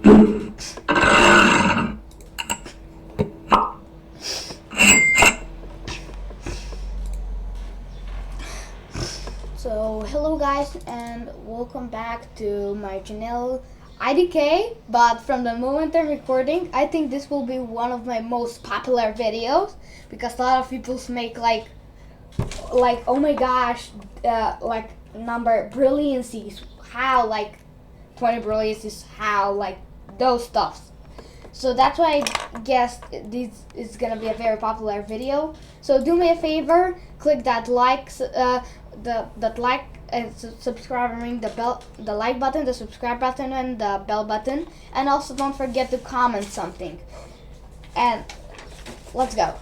So hello guys and welcome back to my channel IDK, but from the moment I'm recording I think this will be one of my most popular videos because a lot of people make like oh my gosh, like number brilliancies, how like 20 brilliancies, how like those stuffs. So that's why I guess this is gonna be a very popular video. So do me a favor, click that like, that like and subscribe and ring the like button, the subscribe button, and the bell button, and also don't forget to comment something. And let's go.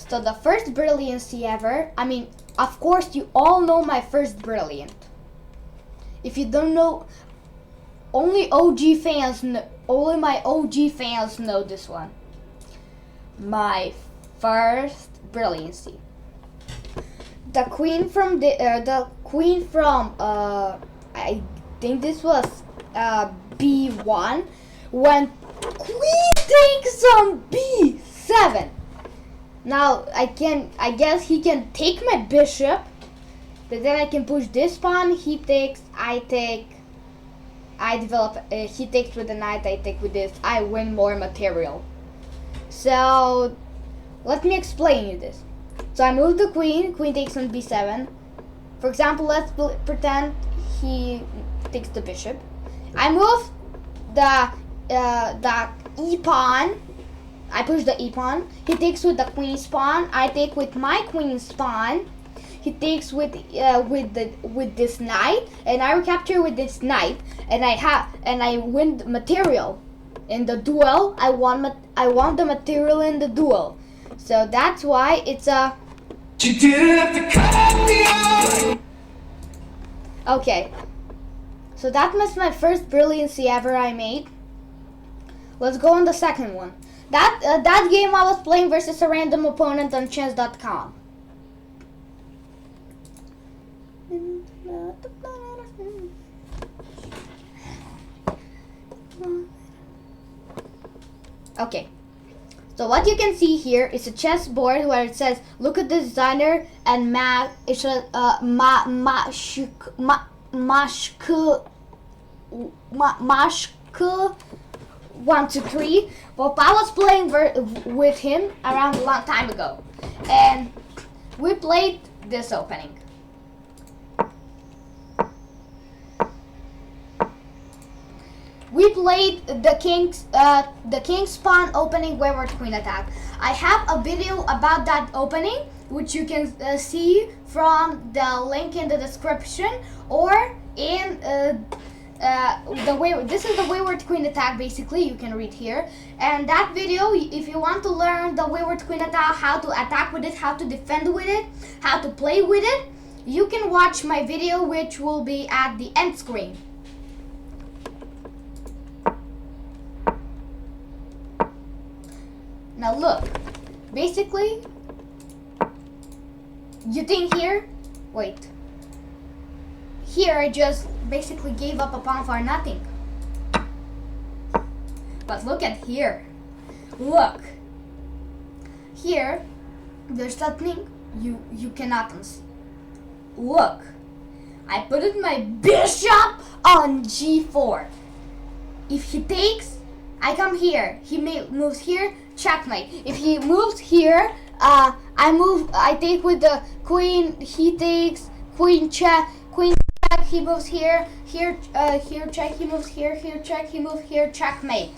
So the first brilliancy ever, I mean, of course you all know my first brilliant. If you don't know, only my OG fans know this one. My first brilliancy. The queen from I think this was B1 when queen takes on B7. Now I guess he can take my bishop, but then I can push this pawn. He takes, I take, I develop. He takes with the knight. I take with this. I win more material. So let me explain you this. So I move the queen. Queen takes on b7. For example, let's pretend he takes the bishop. I move the e pawn. I push the e pawn. He takes with the queen's pawn. I take with my queen's pawn. He takes with this knight, and I recapture with this knight, and I win the material in the duel. I want the material in the duel. So that's why it's a. Okay. So that was my first brilliancy ever I made. Let's go on the second one. That game I was playing versus a random opponent on chess.com. Okay, so what you can see here is a chessboard where it says look at the designer and it's a mashk 1, 2, 3. Well, I was playing with him around a long time ago, and we played this opening. We played the king's pawn opening wayward queen attack. I have a video about that opening, which you can see from the link in the description, or in this is the wayward queen attack. Basically, you can read here. And that video, if you want to learn the wayward queen attack, how to attack with it, how to defend with it, how to play with it, you can watch my video, which will be at the end screen. Now look, basically, you think here, wait, here I just basically gave up a pawn for nothing. But look at here, look, here, there's something you cannot unsee. Look, I put in my bishop on g4. If he takes, I come here, he moves here, checkmate. If he moves here, I take with the queen, he takes, queen check, he moves here, here check, he moves here check, he moves here, checkmate.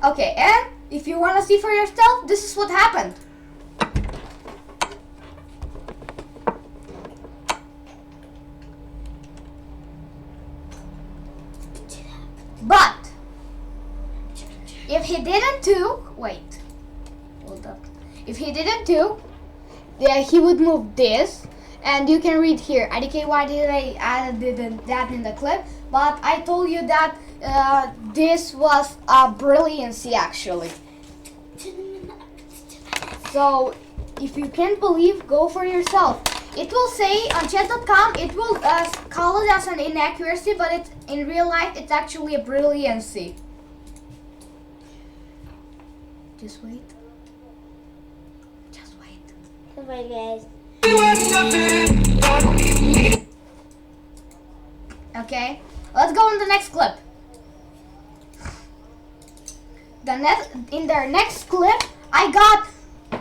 Okay, and if you want to see for yourself, this is what happened. But if he didn't do, wait, hold up. If he didn't do, yeah, he would move this, and you can read here. IDK, why did I add that in the clip? But I told you that this was a brilliancy actually. So if you can't believe, go for yourself. It will say on chat.com, it will call it as an inaccuracy, but it's in real life, it's actually a brilliancy. Just wait. Just wait. Goodbye, guys. Okay, let's go on the next clip. In their next clip, I got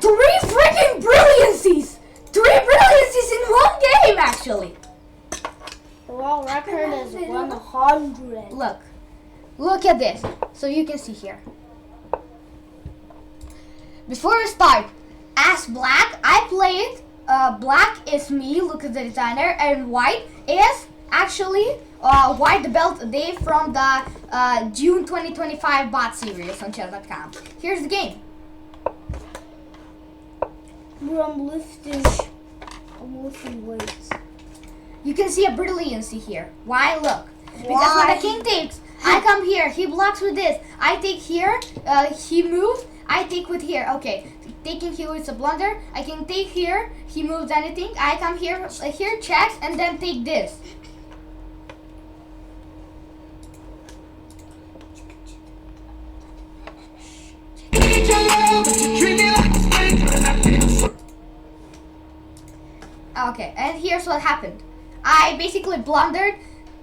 3 freaking brilliancies! 3 brilliancies in one game, actually! The world record is 100. Look at this. So you can see here. Before we start, as black, I played, black is me, look at the designer, and white is actually White the Belt Day from the June 2025 bot series on chat.com. Here's the game. Bro, I'm lifting weights. You can see a brilliancy here. Why? Look. Because when the king takes, I come here, he blocks with this. I take here, he moves, I take with here. Okay, taking here is a blunder. I can take here, he moves anything. I come here, here checks, and then take this. Okay, and here's what happened. I basically blundered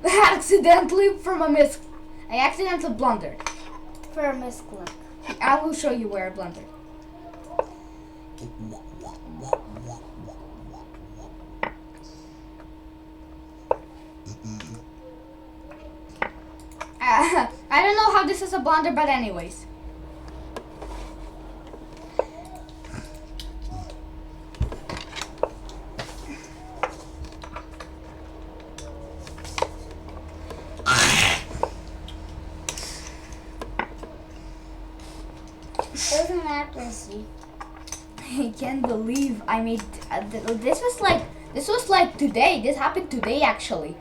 accidentally from a miss. I accidentally blundered. For a misclick. I will show you where I blundered. I don't know how this is a blunder, but anyways. There's an accuracy. I can't believe I made this was like today. This happened today actually.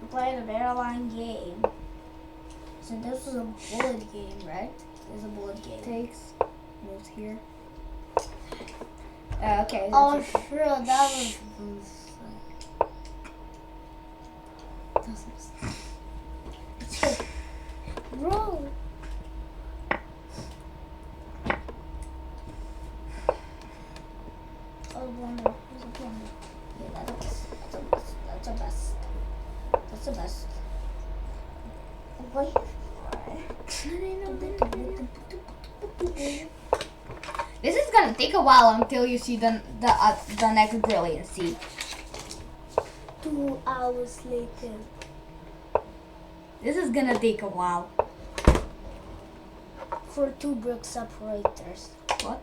Playing a barrel-line game. So this is a bullet game, right? It's a bullet game. Takes, moves here. Okay. Oh, sure, that was. Bro. Oh, blunder. Where's the blunder? Yeah, that's a best. That's a best. That's the best. Wait. This is gonna take a while until you see the next brilliancy. 2 hours later. This is gonna take a while. For 2 brick separators. What?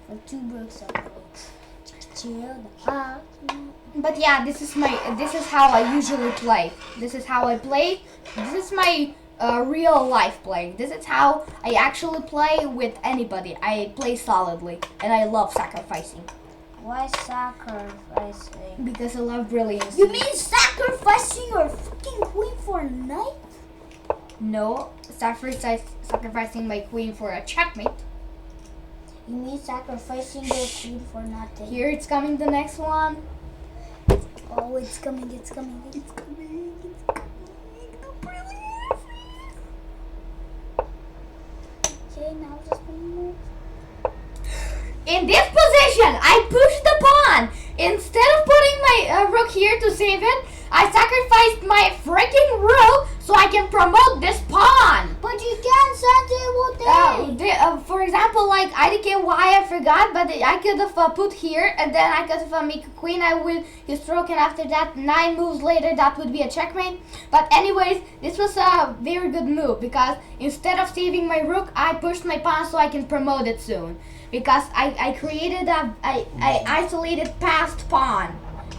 For 2 brick separators. But yeah, this is how I usually play. This is how I play. This is my real life play. This is how I actually play with anybody. I play solidly and I love sacrificing. Why sacrificing? Because I love brilliance. You mean sacrificing your fucking queen for a knight? No, sacrificing my queen for a checkmate. You mean sacrificing your queen for nothing? Here it's coming, the next one. Oh, it's coming, it's coming, it's coming, it's coming. The brilliance. Okay, now just move. In this position, I pushed the pawn. Instead of putting my rook here to save it, I sacrificed my freaking rook so I can promote this pawn. But you can't send it with it. For example, like IDK, why I forgot, but I could have put here, and then I could have make a queen. I will his rook, and after that, 9 moves later, that would be a checkmate. But anyways, this was a very good move because instead of saving my rook, I pushed my pawn so I can promote it soon. Because I created I isolated passed pawn.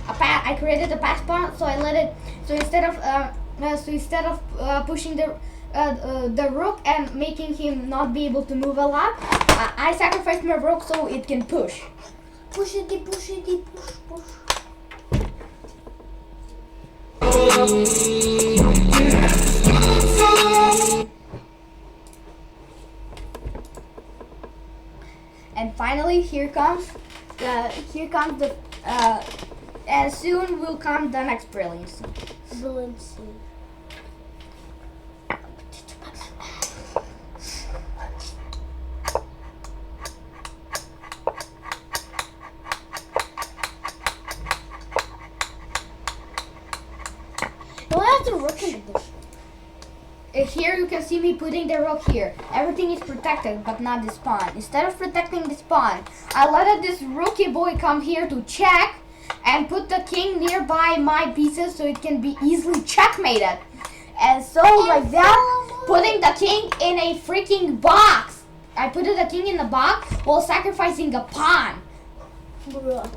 I created a passed pawn, so I let it. So instead of pushing the rook and making him not be able to move a lot, I sacrificed my rook so it can push. Push it, push it, push. And finally, here comes the and soon will come the next brilliance. Brilliancy. Do I have the rook in the bush? Here you can see me putting the rook here. Everything is protected, but not the pawn. Instead of protecting this pawn, I let this rookie boy come here to check and put the king nearby my pieces so it can be easily checkmated. And so like that, putting the king in a freaking box. I put the king in the box while sacrificing a pawn. Bruh.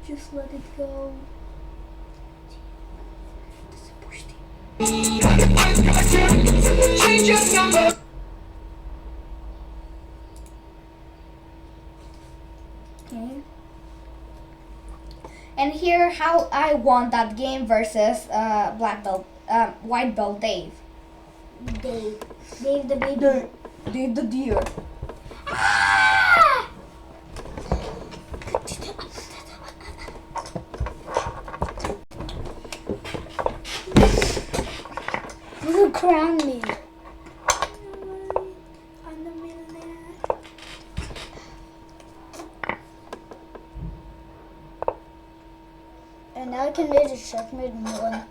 Just let it go. Change your number. Okay. And here how I won that game versus white belt Dave. Dave the baby. Dave the deer. You crown me. I'm the millionaire. And now I can make a checkmate in 1 And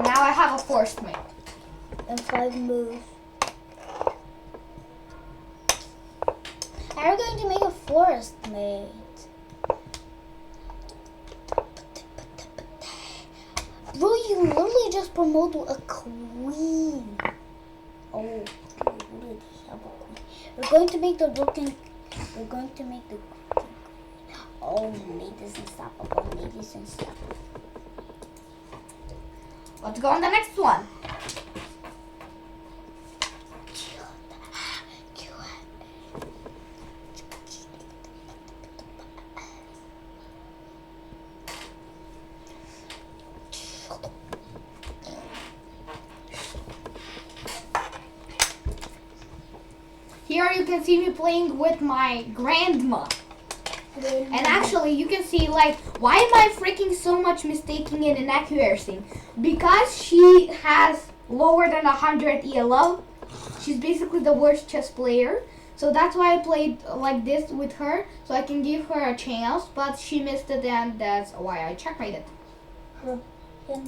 now I have a forced mate. and 5 moves. How are we going to make a forest mate? Bro, you literally just promoted a queen. Oh, we already have a queen. We're going to make the rook and we're going to make the oh, mate is unstoppable. Mate is unstoppable. Let's go on the next one. Here you can see me playing with my grandma. And actually, you can see, like, why am I freaking so much mistaking in inaccuracy? Because she has lower than 100 ELO. She's basically the worst chess player. So that's why I played like this with her, so I can give her a chance. But she missed it, and that's why I checkmated. What a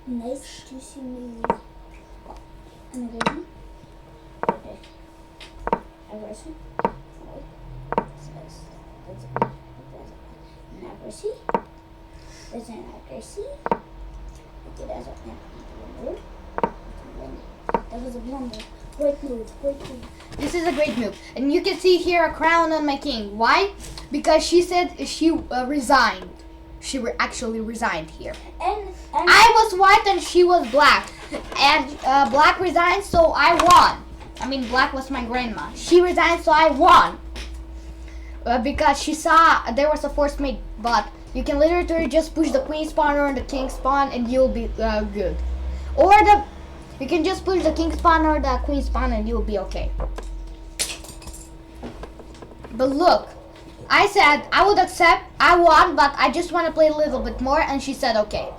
nice juicy move. And again. Okay. Aggression. Accuracy. There's an accuracy. Okay, that's a blunder. That was a blunder. Great move, great move. This is a great move. And you can see here a crown on my king. Why? Because she said she resigned. She actually resigned here. And I was white and she was black. And black resigned, so I won. I mean, black was my grandma. She resigned, so I won. Because she saw there was a forced mate, but you can literally just push the queen spawn or the king spawn and you'll be good. Or you can just push the king spawn or the queen spawn and you'll be okay. But look, I said I would accept, I won, but I just want to play a little bit more, and she said okay.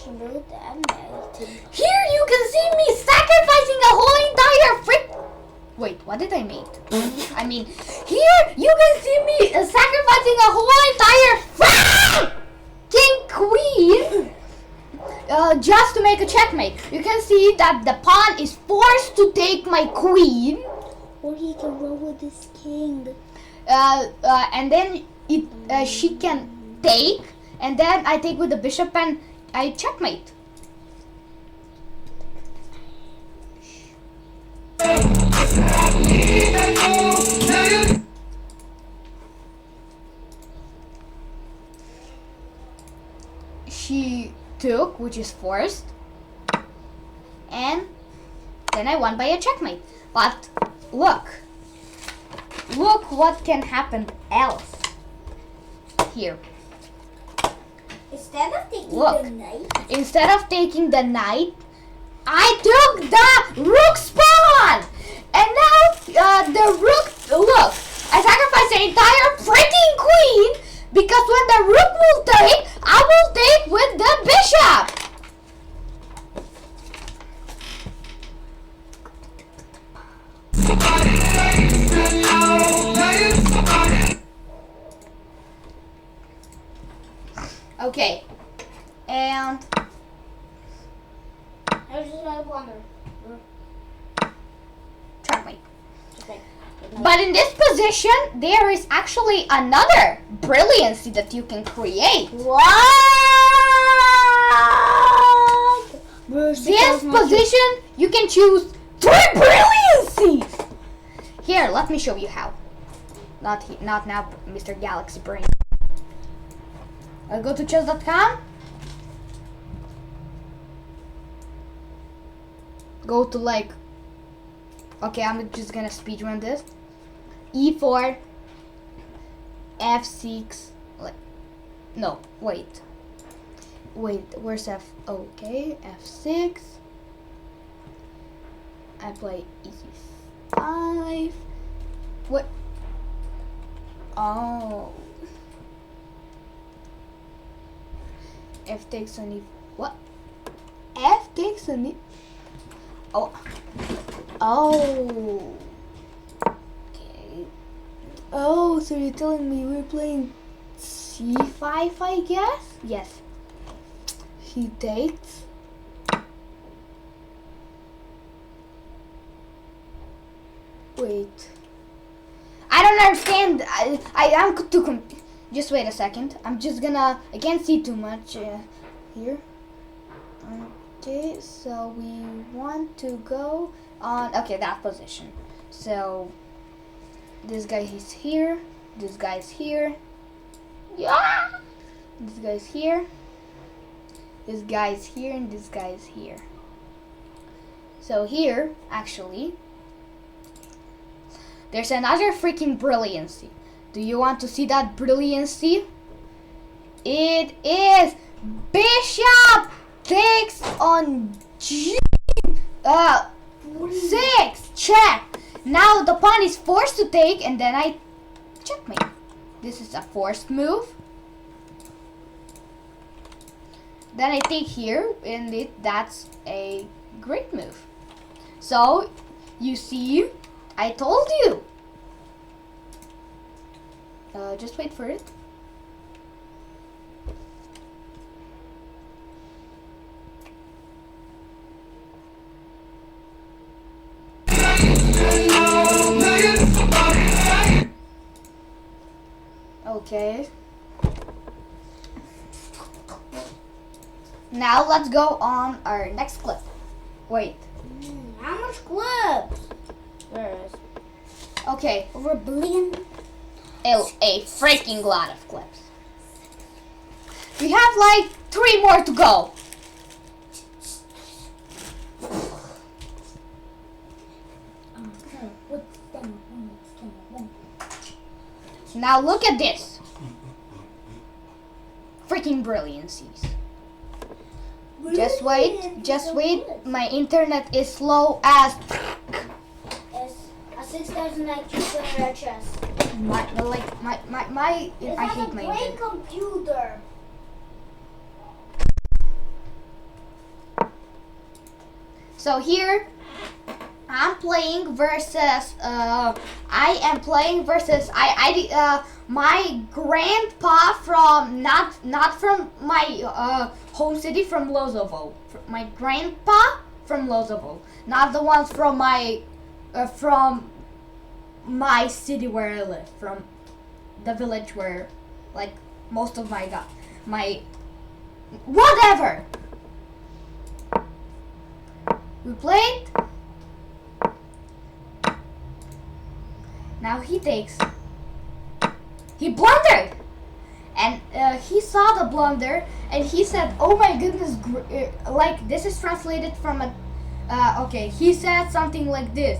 she moved that night. Here you can see me sacrificing a whole entire frick. Wait, what did I make? I mean, here you can see me sacrificing a whole entire king queen just to make a checkmate. You can see that the pawn is forced to take my queen. Or he can roll with this king. And then she can take, and then I take with the bishop and I checkmate. She took, which is forced. And then I won by a checkmate. But look what can happen else here. Instead of taking Look. the knight. Instead of taking the knight, I took the rook spawn! And now the rook, look, I sacrificed the entire freaking queen because when the rook will take, I will take with the bishop. Okay, and I was just gonna wonder. checkmate. Okay. But in this position, there is actually another brilliancy that you can create. What? This position, you can choose 3 brilliancies. Here, let me show you how. Not now, Mr. Galaxy Brain. I'll go to chess.com. Go to like. Okay, I'm just gonna speedrun this. E4, F6. Like, no, wait. Where's F? Okay, F6. I play E5. What? Oh. F takes on E. What? F takes on E. Oh. Oh. Okay. Oh, so you're telling me we're playing C5, I guess? Yes. He takes. Wait. I don't understand. I am too confused. Just wait a second. I'm just gonna. I can't see too much here. Okay, so we want to go on. Okay, that position. So this guy is here. This guy's here. Yeah. This guy's here. This guy's here, and this guy's here. So here, actually, there's another freaking brilliancy. Do you want to see that brilliancy? It is bishop takes on G. 6 check. Now the pawn is forced to take, and then I checkmate. This is a forced move. Then I take here, and that's a great move. So you see, I told you. Just wait for it. Okay. Now let's go on our next clip. Wait. How much clips? Where is? Okay. Over a billion? A freaking lot of clips. We have like 3 more to go. Now look at this. Freaking brilliancies. Just wait. My internet is slow as. It's a 6000 IQ player chess. I It hate has a my great internet. computer. So here, I'm playing versus. I am playing versus. My grandpa from not from my home city, from Lozovo. My grandpa from Lozovo, not the ones from my city where I live, from the village where, like, most of my whatever. We played. Now he takes. He blundered, and he saw the blunder, and he said, "Oh my goodness!" Like this is translated from a. Okay, he said something like this,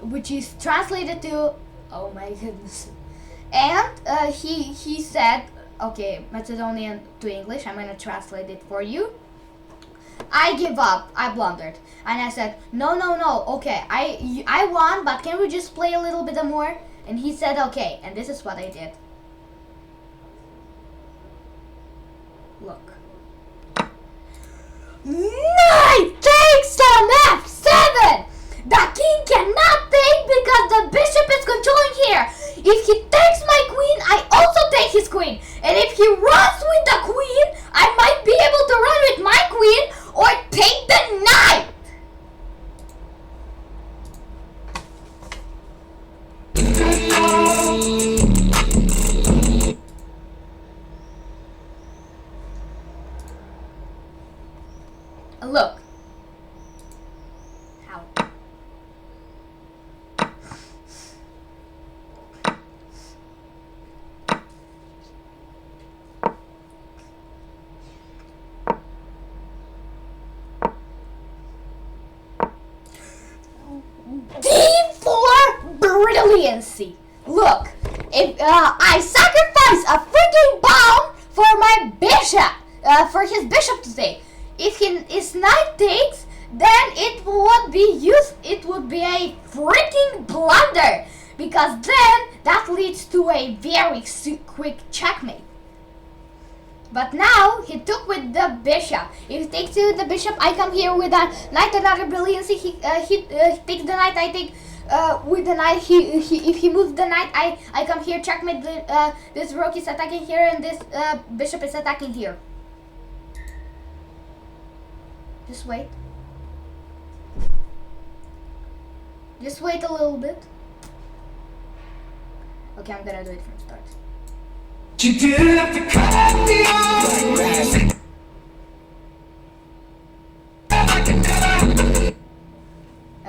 which is translated to, "Oh my goodness," and he said, okay, Macedonian to English. I'm gonna translate it for you. I give up. I blundered, and I said, "No, no, no. Okay, I won, but can we just play a little bit more?" And he said, "Okay." And this is what I did. Look. Knight takes on f7. The king cannot take because the bishop is controlling here. If he takes my queen, I also take his queen. And if he runs with the queen, I might be able to run with my queen or take the knight. Look. How? D4 brilliancy. Look, if I sacrifice a freaking pawn for my bishop, for his bishop to take. If his knight takes, then it would be it would be a freaking blunder, because then that leads to a very quick checkmate. But now he took with the bishop. If he takes with the bishop, I come here with a knight, another brilliancy. He takes the knight. I take with the knight. If he moves the knight, I come here, checkmate. This rook is attacking here, and this bishop is attacking here. Just wait. Just wait a little bit. Okay, I'm gonna do it from start. You didn't have to cut me off.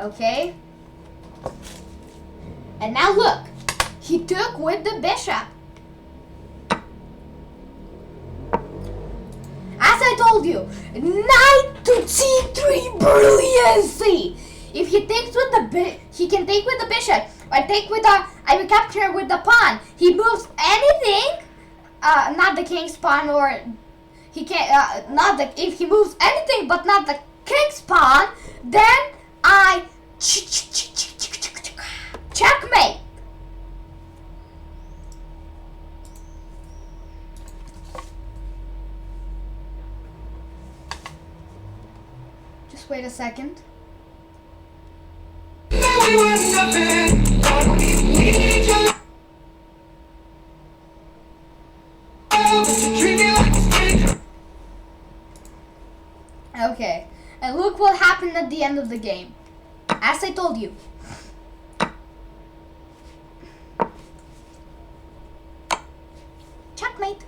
Okay. And now look. He took with the bishop. As I told you, knight to c3 brilliancy. If he takes with the he can take with the bishop. Or take with the I will capture with the pawn. He moves anything. Not the king's pawn, or he can't. Not the if he moves anything, but not the king's pawn. Then I checkmate. Just wait a second. Okay, and look what happened at the end of the game. As I told you. Checkmate.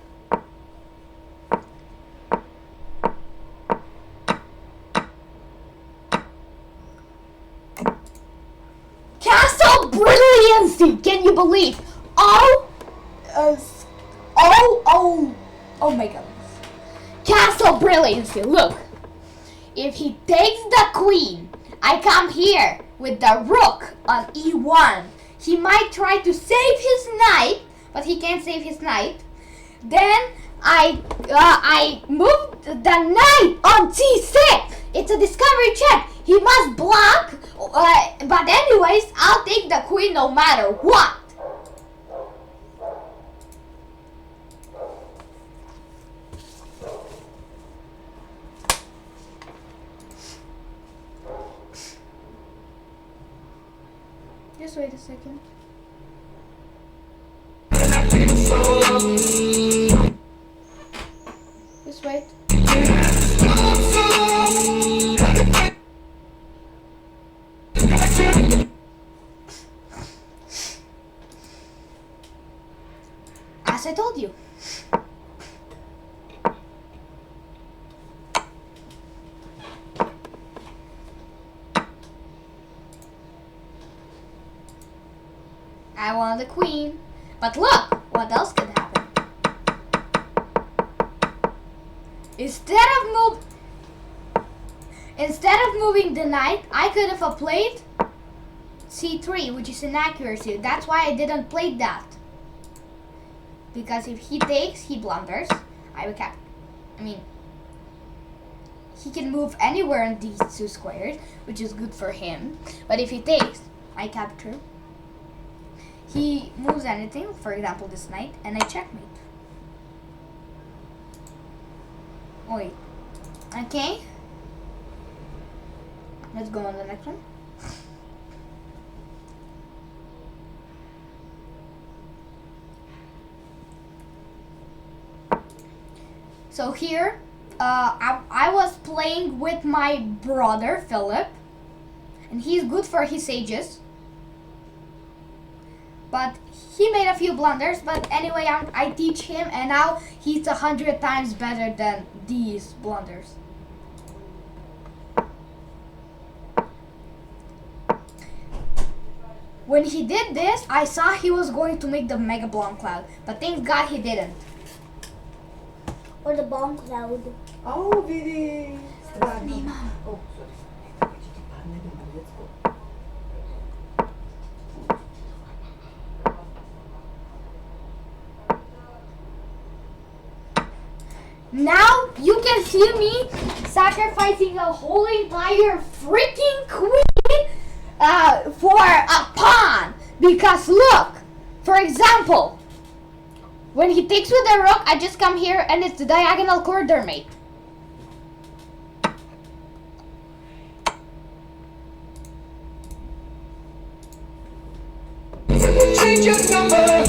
Castle brilliancy! Can you believe? Oh my god. Castle brilliancy, look. If he takes the queen, I come here with the rook on e1. He might try to save his knight, but he can't save his knight. Then I move the knight on c6. It's a discovery check. He must block, but anyways, I'll take the queen no matter what. Just wait a second. Just wait. As I told you. I want the queen. But look, what else could happen? Instead of moving the knight, I could have played c3, which is inaccuracy. That's why I didn't play that. Because if he takes, he blunders. He can move anywhere in these two squares, which is good for him. But if he takes, I capture. He moves anything, for example this knight, and I checkmate. Wait. Okay. Let's go on the next one. So here, I was playing with my brother Philip, and he's good for his sages. But he made a few blunders. But anyway, I teach him, and now he's 100 times better than these blunders. When he did this, I saw he was going to make the Mega Bomb Cloud, but thank God he didn't. Or the bomb cloud. Oh, Vidi! Nee, Mom. Oh, sorry. Let's go. Now you can see me sacrificing a whole entire freaking queen for a pawn. Because look, for example, when he takes with the rook, I just come here and it's the diagonal corridor mate. Change your number.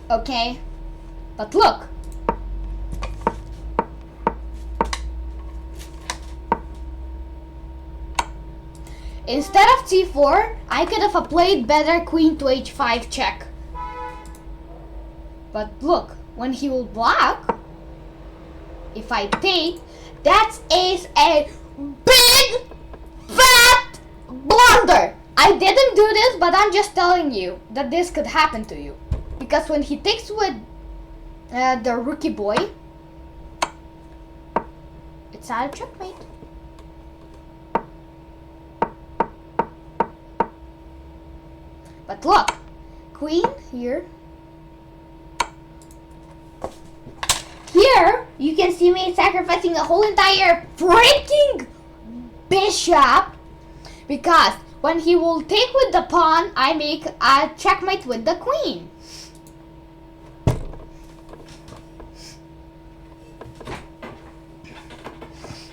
Okay, but look. Instead of c4, I could have played better queen to h5 check. But look, when he will block, if I take, that is a big, fat blunder. I didn't do this, but I'm just telling you that this could happen to you. Because when he takes with the rookie boy, it's not a checkmate. But look, queen here. Here, you can see me sacrificing a whole entire freaking bishop. Because when he will take with the pawn, I make a checkmate with the queen.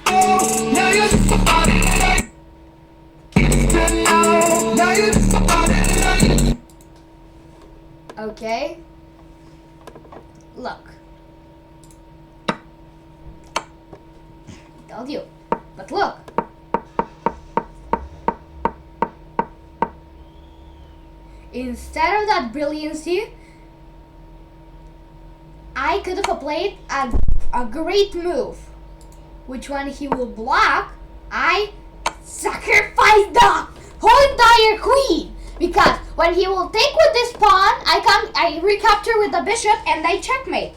Now you're somebody. Now you're somebody. Okay. Look. Told you. But look. Instead of that brilliancy, I could have played a great move. Which when he will block, I sacrifice the whole entire queen. Because when he will take with this pawn, I recapture with the bishop and I checkmate.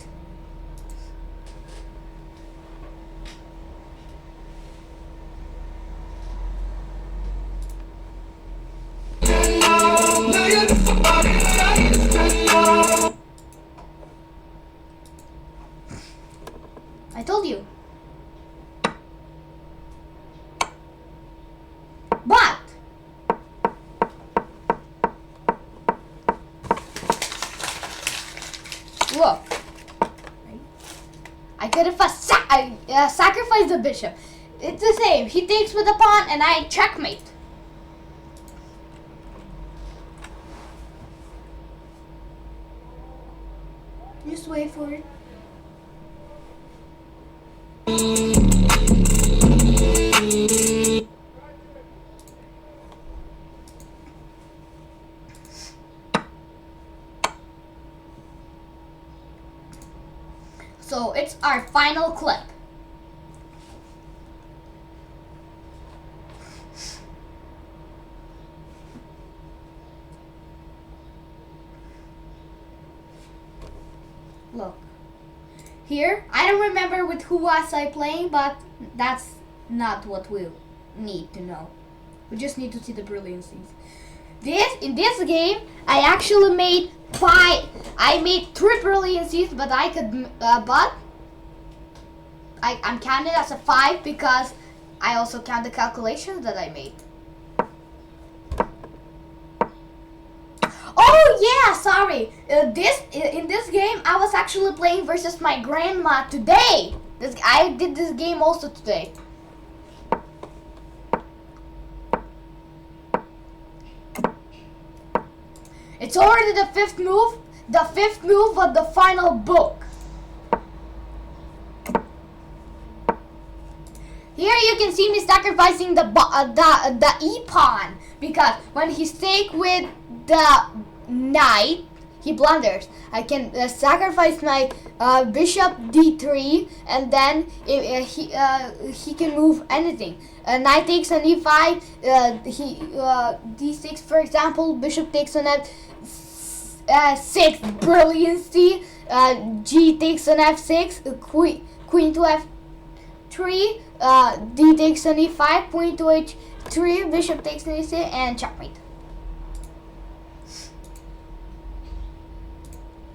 Now you're somebody. I told you. But look, I could have sacrificed the bishop. It's the same. He takes with the pawn and I checkmate. Just wait for it. So it's our final clip. here. I don't remember with who was I playing, but that's not what we need to know. We just need to see the brilliancies. In this game, I actually made 5. I made 3 brilliancies, but I could, I'm counting as a 5 because I also count the calculations that I made. Oh yeah, sorry. In this game, I was actually playing versus my grandma today. I did this game also today. It's already the 5th move. The 5th move of the final book. Here you can see me sacrificing the e-pawn because when he stake with the knight, he blunders. I can sacrifice my bishop d3, and then he can move anything. Knight takes an e5. D6, for example. Bishop takes an f6. Brilliancy. G takes an f6. Queen to f3. D takes an e5. Queen to h3. Bishop takes an e6, and checkmate.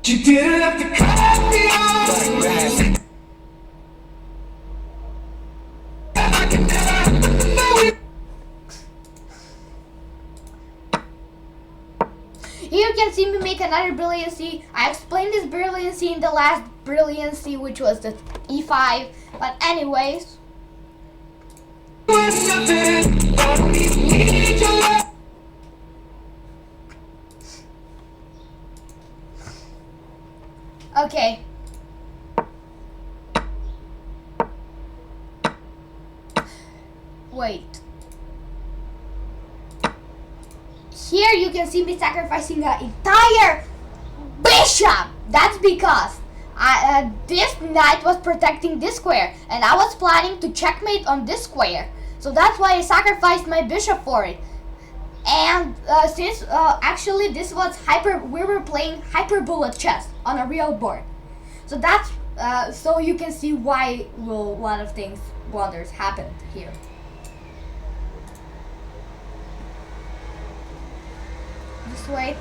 You didn't have to cut me off. Here you can see me make another brilliancy. I explained this brilliancy in the last brilliancy, which was the e5. But anyways. Okay. Wait. Here you can see me sacrificing the entire bishop. That's because this knight was protecting this square, and I was planning to checkmate on this square. So that's why I sacrificed my bishop for it. And since actually this was we were playing hyperbolic chess on a real board. So that's so you can see why a lot of things, blunders happened here. Just wait.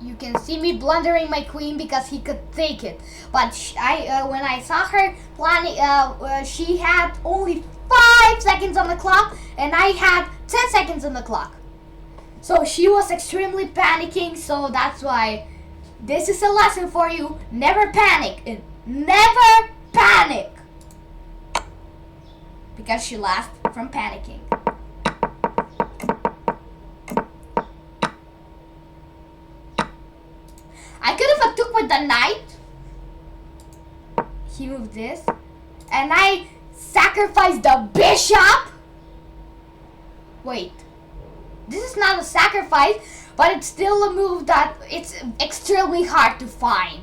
You can see me blundering my queen because he could take it. But when I saw her planning, she had only 5 seconds on the clock, and I had 10 seconds on the clock. So she was extremely panicking. So that's why this is a lesson for you: never panic, and never panic, because she laughed from panicking. I could have took with the knight. He moved this, and I sacrificed the bishop. Wait, this is not a sacrifice, but it's still a move that it's extremely hard to find.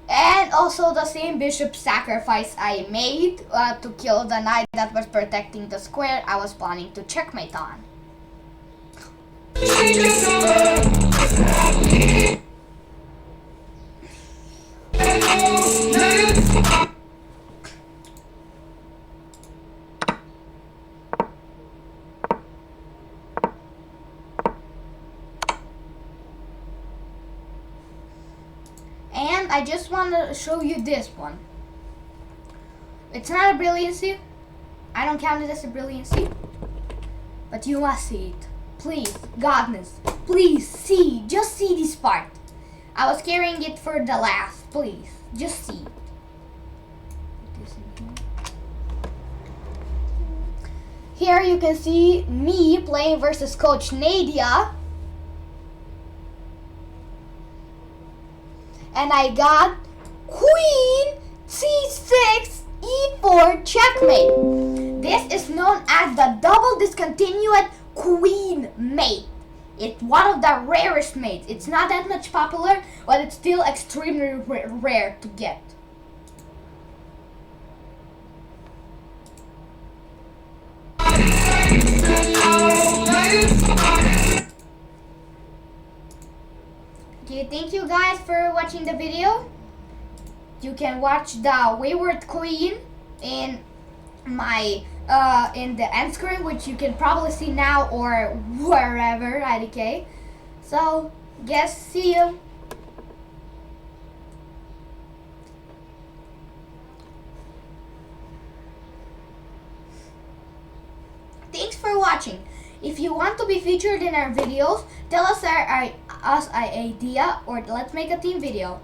And also the same bishop sacrifice I made to kill the knight that was protecting the square, I was planning to checkmate on. And I just want to show you this one. It's not a brilliancy. I don't count it as a brilliancy. But you must see it. Please, godness, please see. Just see this part. I was carrying it for the last. Please, just see. Put this in here. here you can see me playing versus Coach Nadia. And I got Queen C6 E4 checkmate. This is known as the double discontinued queen mate. It's one of the rarest mates. It's not that much popular, but it's still extremely rare to get. Okay, thank you guys for watching the video. You can watch the Wayward Queen in my in the end screen, which you can probably see now or wherever, IDK. So, guess see you. Thanks for watching. If you want to be featured in our videos, tell us our idea, or let's make a team video.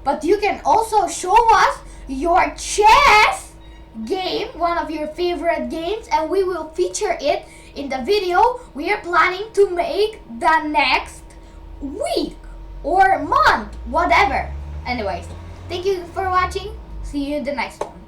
But you can also show us your chess game, one of your favorite games, and we will feature it in the video we are planning to make the next week or month, whatever. Anyways, thank you for watching. See you in the next one.